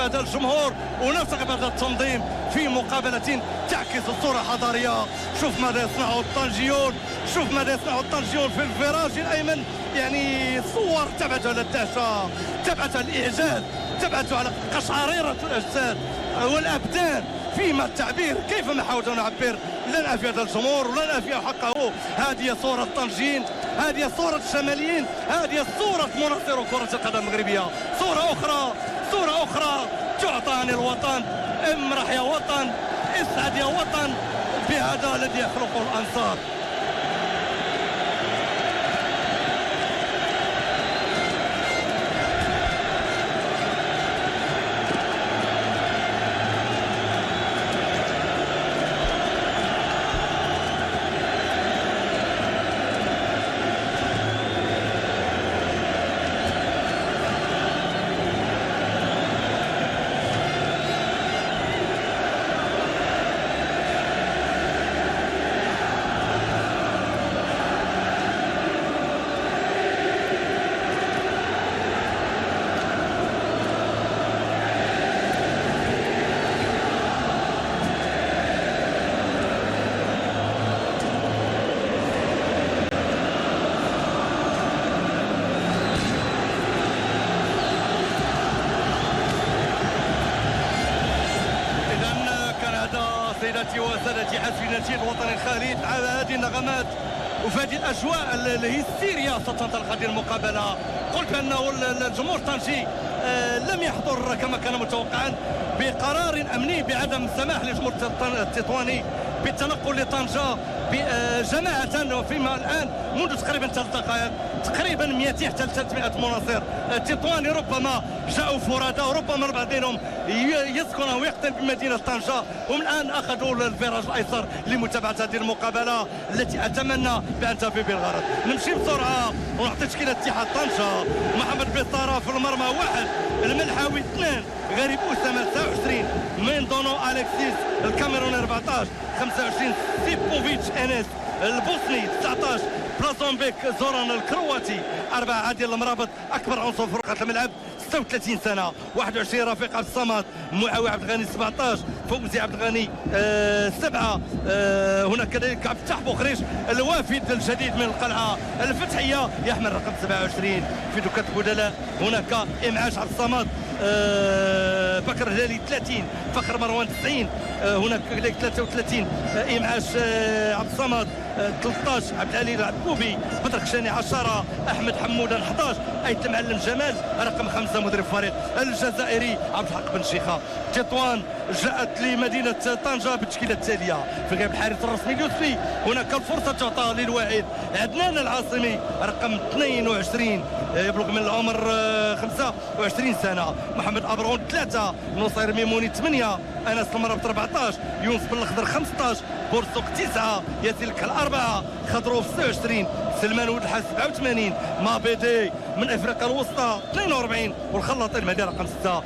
هذا الجمهور ونرتقب هذا التنظيم في مقابلة تعكس الصورة حضارية. شوف ماذا يصنعه الطنجيون، شوف ماذا يصنعه الطنجيون في الفراج الأيمن. يعني صور تبعث على الدهشة، تبعث على الإعجاز، تبعث على قشعريرة الأجساد والأبدان فيما التعبير. كيفما حاولت أن نعبر لن أفي هذا الجمهور ولن أفي حقه. هذه صورة الطنجيين، هذه صورة الشماليين، هذه صورة مناصر كرة القدم المغربية. صورة أخرى، صورة أخرى تعطى عن الوطن. امرح يا وطن، اسعد يا وطن بهذا الذي يخلقه الأنصار. سيداتي وسادتي حسب نشيد الوطني الخالد على هذه النغمات وفي هذه الاجواء الهستيريه ستنطلق هذه المقابله. قلت انه الجمهور الطنجي لم يحضر كما كان متوقعا بقرار امني بعدم السماح للجمهور التطواني بالتنقل لطنجه جماعه. فيما الان منذ تقريبا 3 دقائق تقريبا 200 حتى 300 مناصر تطواني ربما جاءوا فرادى، وربما البعض منهم يسكن او يقطن بمدينه طنجه، ومن الان اخذوا الفراج الايسر لمتابعه هذه المقابله التي اتمنى بان تفي بالغرض. نمشي بسرعه ونعطي تشكيله اتحاد طنجه. محمد بيطاره في المرمى 1، الملحاوي 2، غريب اسامه 29، ميندونو اليكسيس الكاميروني 14، 25 سيبوفيتش انس البوسني 19، بلازونبيك زوران الكرواتي 4، عادل المرابط اكبر عنصر في فرقه الملعب 36 سنه، 21 رفيق عبد الصمد، معاوي عبد الغني 17، فوزي عبد الغني 7. هناك كذلك عبد الفتاح بوخريش الوافد الجديد من القلعه الفتحيه يحمل رقم 27 في دكه البدلاء. هناك امعاش عبد الصمد، بكر هلالي 30، فخر مروان 90، هناك كذلك 33 امعاش عبد الصمد، 13 عبد العلي العبوبي، بدر كشاني 10، احمد حمودان 11، ايت المعلم جمال رقم 5 مدرب الفريق الجزائري عبد الحق بن شيخه. تطوان جاءت لمدينه طنجه بالتشكيله التاليه في غياب الحارس الرسمي اليوسفي. هناك الفرصه تعطى للواعد عدنان العاصمي رقم 22 يبلغ من العمر 25 سنه، محمد ابرون 3، نصير ميموني 8، انس المرابط 14، يونس بن الخضر 15، بورسوق 9، ياسين الكحل 4، خضروف 26، سلمان ولد الحاج 87، مابيدي من افريقيا الوسطى 42، والخلاطي المهدي رقم 6.